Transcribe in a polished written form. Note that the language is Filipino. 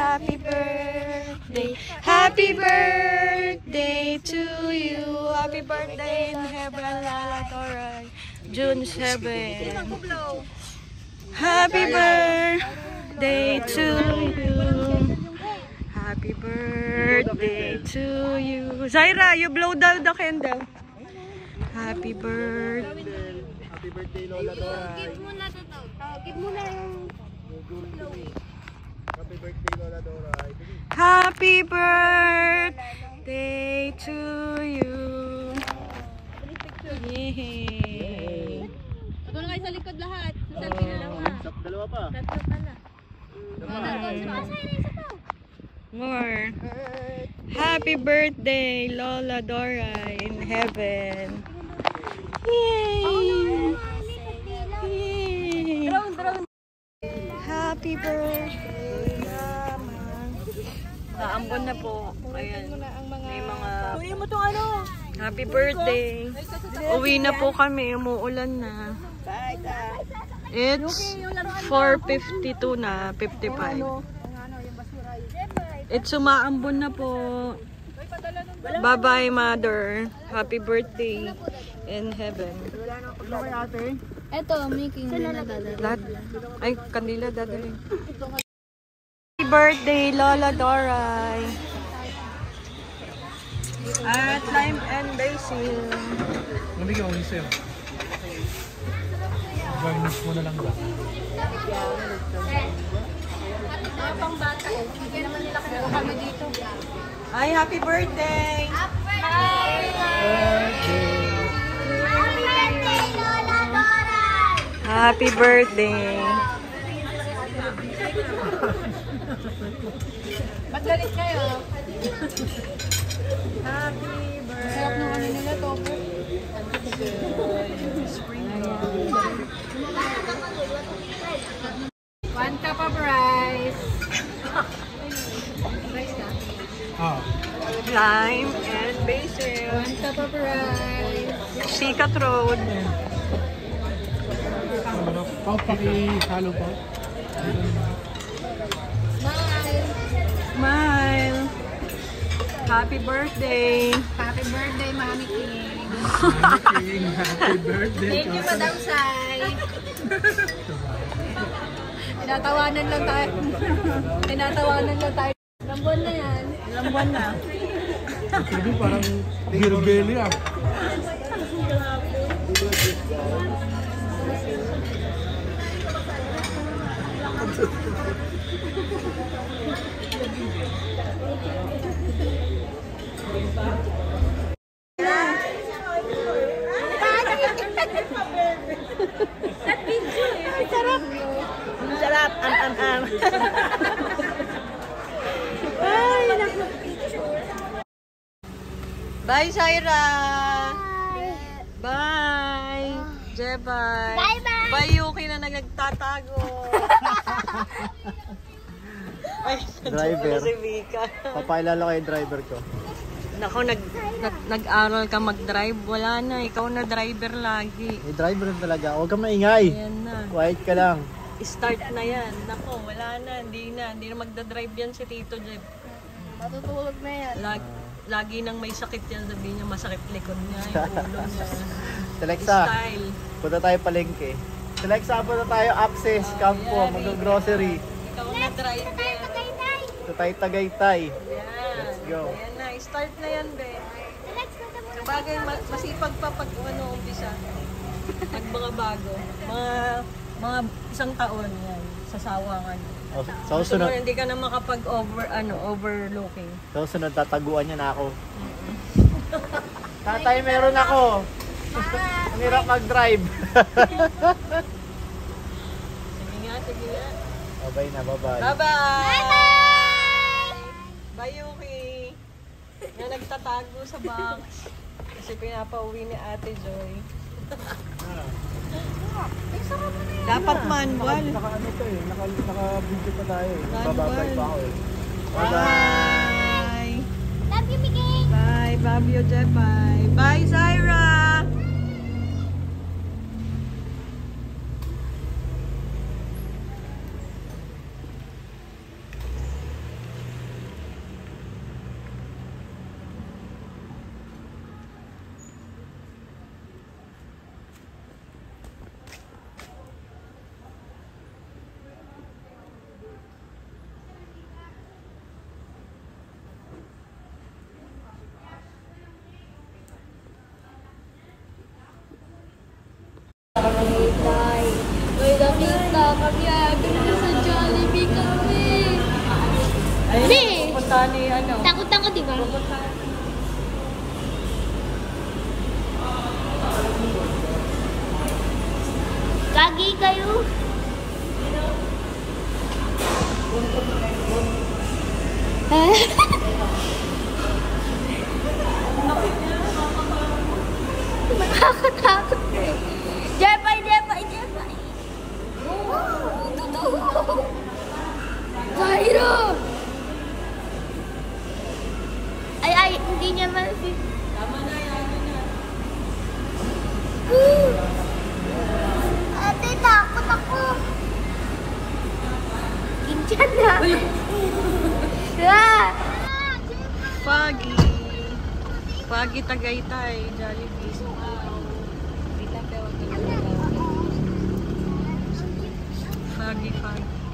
Happy birthday. Happy birthday to you. Happy birthday in heaven, Lala Doray. June 7. Happy birthday to you. Happy birthday to you. Zaira, you blow down the candle. Happy birthday. Happy birthday, Lola Doray. Give muna to. Give muna yung... Happy birthday, Lola Doray. Happy birthday to you. Yay! Ito na kayo sa likod lahat. Selfie na lang ha. Dalawa pa. Tatlo pa na. More. Happy birthday, Lola Doray in heaven. Yay! Yay! Happy birthday, Mama. Naambon na po. Ayan. May mga... Uwi mo tong ano? Happy birthday. Uwi na po kami. Umuulan na. It's 4:52 na. 55. It's umaambon na po. Bye-bye, Mother. Happy birthday in heaven. Ito, making na dadala. Ay, kanila dadalhin. Happy birthday, Lola Doray. At lime and basil. Nabigyan ko ni Sir. Garnish mo na lang ba? Mga pang bata. Hindi naman nila kami dito. Ay, happy birthday! Happy birthday, Lola Doray! Happy birthday! Ba't galit kayo? Happy birthday! Sarap nung ano nila, topo. One cup of rice. Rice na? Ah. Lime and basil. One cup of rice. Sikat Road. Paki-halo pa. Smile. Smile. Happy birthday. Happy birthday, Mami King. Happy birthday. Thank you, Madam Sai. Tinatawanan lang tayo. Tinatawanan lang tayo. Ilang buwan na yan. Ilang buwan na. Hindi parang girbeli ah. Sarap. Am. Ay, naku. Bye, Zaira. Bye. Jebay. Bye-bye. Bye, Yuki na nagtatago. Ay, Driver. si Vika. Papailala ko yung driver ko. Nako, nag-aral ka mag-drive. Wala na, ikaw na driver lagi. May driver na talaga. Huwag kang maingay. Ayan na. Quiet ka lang. Start na yan. Nako, wala na. Hindi na magdadrive yan si Tito Jeb. Matutulog na yan. Lagi nang may sakit yan. Sabi niya, masakit likod niya. Yung ulo niya. Selecta. Style. Punta tayo palengke. Selecta, punta tayo Access, Campo, mag-grocery. Ikaw na drive yan. Punta tayo Tagaytay. Yan. Let's go. Ayan na. Start na yan, be. Sabagay, masipag pa pag umpisa. Pag mga bago. Mga isang taon yan. Sasawangan. Sa susunod, Hindi ka na overlooking. sa susunod tataguan niya na ako. Tatay, meron ako. Ang hirap mag-drive. Sige nga. Bye na, bye-bye. Bye-bye! Bye, Yuki. Na nagtatago sa box. Kasi pinapauwi ni Ate Joy. Dapat manual. Naka-ano to eh. Naka-video pa tayo eh. Manual. Bababay pa ako eh. Bye! Love you, Miguel. Bye, Fabio Jepay. Bye, Zaira! may ano. Takot ako, di ba? Gagi kayo. Nakakatakot. Jepay, Jepay, Jepay. Oh, totoo. Zairo. Ay, hindi niya malasip. Tama na yan. Ate, takot ako. Kinchan na. Foggy. Foggy Tagaytay. Jollibee. Foggy, foggy.